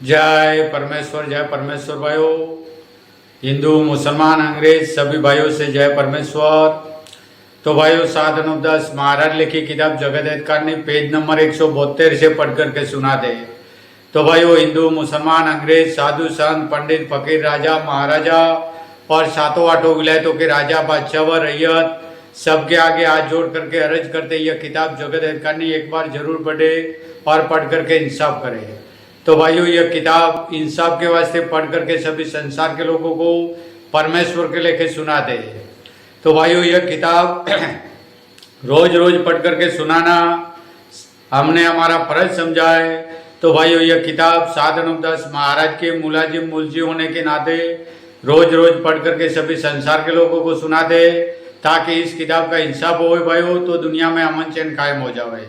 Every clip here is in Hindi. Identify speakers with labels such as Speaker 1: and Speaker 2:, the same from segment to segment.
Speaker 1: जय परमेश्वर भाइयों। हिंदू मुसलमान अंग्रेज सभी भाइयों से जय परमेश्वर। तो भाइयों, साधन उपदास महाराज लिखी किताब जगत हितकारिणी पेज नंबर 172 से पढ़ करके सुना दे। तो भाइयों, हिंदू मुसलमान अंग्रेज साधु संत पंडित फकीर राजा महाराजा और सातों आठों विलायतों के राजा बादशाह व रैयत सबके आगे हाथ जोड़ करके अर्ज करते यह किताब जगत हितकारिणी एक बार जरूर पढ़े और पढ़ करके इंसाफ करे। तो भाइयों, यह किताब इंसाफ के वास्ते पढ़ करके सभी संसार के लोगों को परमेश्वर के लेके सुनाते हैं। तो भाइयों, यह किताब रोज रोज पढ़ करके सुनाना हमने हमारा फर्ज समझा है। तो भाइयों, यह किताब साधन उपदास महाराज के मुलाजिम मुलजी होने के नाते रोज रोज पढ़ करके सभी संसार के लोगों को सुना दे, ताकि इस किताब का इंसाफ हो भाइयों, तो दुनिया में अमन चैन कायम हो जाए।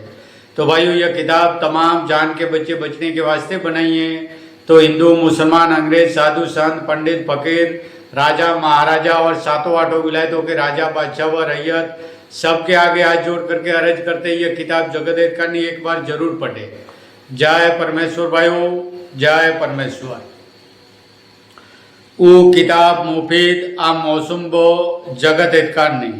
Speaker 1: तो भाइयों, यह किताब तमाम जान के बच्चे बचने के वास्ते बनाई है। तो हिंदू मुसलमान अंग्रेज साधु संत पंडित फकीर राजा महाराजा और सातों आठों विलायतों के राजा बादशाह व रैयत सबके आगे हाथ जोड़ करके अर्ज करते यह किताब जगत हितकारिणी एक बार जरूर पढ़े। जय परमेश्वर भाइयों, जय परमेश्वर। वो किताब मुफीद आ मौसुम बो जगत हितकारिणी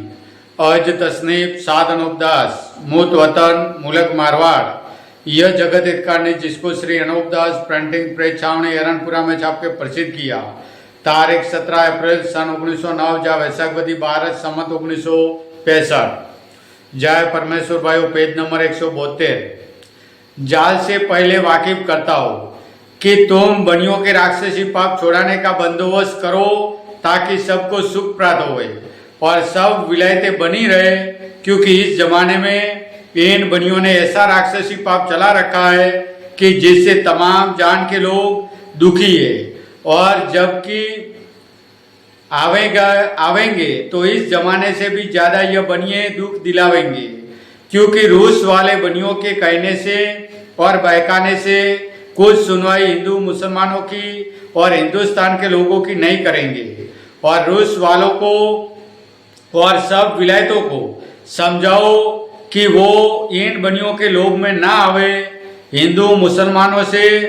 Speaker 1: अज तसनीफ साधन उपदास मूत वतन मुलक मारवाड़। यह जगत हितकारिणी जिसको श्री अनूपदास प्रिंटिंग प्रेस छावनी एरनपुरा में छाप के प्रसिद्ध किया। तारीख 17 अप्रैल सन 1909 जा वैशाख बदी 12 सम्मत 1965। जय परमेश्वर भाइयों, पेज नंबर 172। जाल से पहले वाकिफ करता हो कि तुम बनियों के राक्षसी पाप छोड़ाने का बंदोबस्त करो, ताकि सबको सुख प्राप्त होए और सब विलायतें बनी रहे, क्योंकि इस जमाने में इन बनियों ने ऐसा राक्षसी पाप चला रखा है कि जिससे तमाम जान के लोग दुखी है, और जबकि आवेंगे तो इस जमाने से भी ज्यादा यह बनिए दुख दिलावेंगे, क्योंकि रूस वाले बनियों के कहने से और बहकाने से कुछ सुनवाई हिंदू मुसलमानों की और हिंदुस्तान के लोगों की नहीं करेंगे, और रूस वालों को और सब विलायतों को समझाओ कि वो इन बनियों के लोभ में ना आवे। हिंदू मुसलमानों से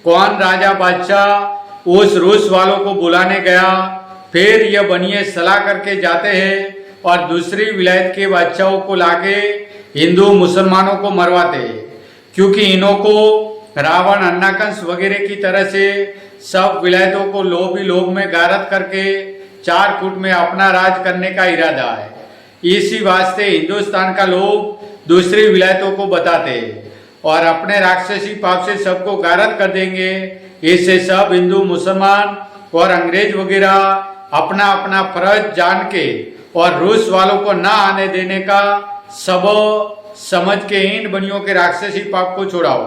Speaker 1: कौन राजा बादशाह उस रूस वालों को बुलाने गया, फिर यह बनिए सलाह करके जाते हैं और दूसरी विलायत के बादशाहों को लाके हिंदू मुसलमानों को मरवाते हैं, क्योंकि इन्हों को रावण अन्नाकंस वगैरह की तरह से सब विलायतों को लोभ ही लोभ में गारत करके 4 फुट में अपना राज करने का इरादा है। इसी वास्ते हिंदुस्तान का लोग दूसरी विलायतों को बताते हैं और अपने राक्षसी पाप से सबको गारत कर देंगे। इससे सब हिंदू मुसलमान और अंग्रेज वगैरह अपना अपना फर्ज जान के और रूस वालों को ना आने देने का सब समझ के इन बनियों के राक्षसी पाप को छोड़ाओ,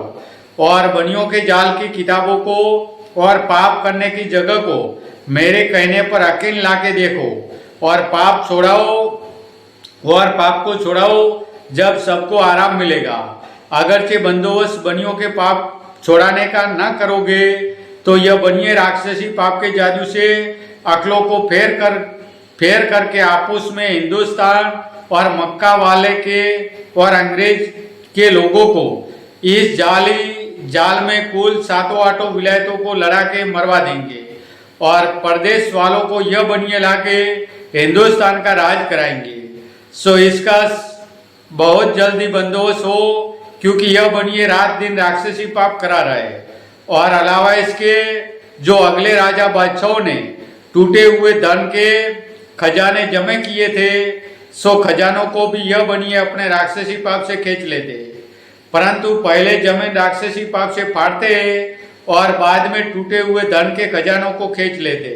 Speaker 1: और बनियों के जाल की किताबों को और पाप करने की जगह को मेरे कहने पर यकीन लाके देखो, और पाप छोड़ाओ, और पाप को छोड़ाओ जब सबको आराम मिलेगा। अगरचे बंदोबस्त बनियों के पाप छोड़ाने का न करोगे तो यह बनिए राक्षसी पाप के जादू से अकलों को फेर करके आपस में हिंदुस्तान और मक्का वाले के और अंग्रेज के लोगों को इस जाल में कुल सातों आठों विलायतों को लड़ा के मरवा देंगे, और प्रदेश वालों को यह बनिए लाके हिंदुस्तान का राज कराएंगे। सो इसका बहुत जल्दी बंदोबस्त हो, क्योंकि यह बनिए रात दिन राक्षसी पाप करा रहे हैं। और अलावा इसके जो अगले राजा बादशाहों ने टूटे हुए धन के खजाने जमे किए थे, सो खजानों को भी यह बनिए अपने राक्षसी पाप से खींच लेते, परंतु पहले जमे राक्षसी पाप से फाड़ते और बाद में टूटे हुए धन के खजानों को खींच लेते,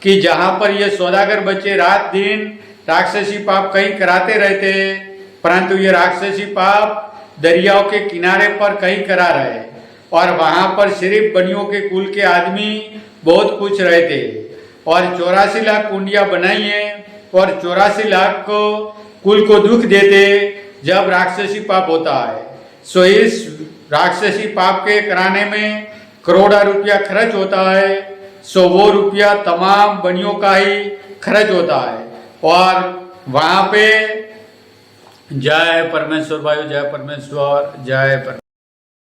Speaker 1: कि जहां पर यह सौदागर बच्चे रात दिन राक्षसी पाप कहीं कराते रहते, परंतु ये राक्षसी पाप दरियाओं के किनारे पर कहीं करा रहे, और वहां पर सिर्फ बनियों के कुल के आदमी बहुत कुछ रहते, और 84 लाख कुंडियां बनाई है, और 84 लाख को कुल को दुख देते जब राक्षसी पाप होता है। सो इस राक्षसी पाप के कराने में करोड़ा रुपया खर्च होता है। सो वो रुपया तमाम बनियों का ही खर्च होता है, और वहां पे जय परमेश्वर भाइयों, जय परमेश्वर, जय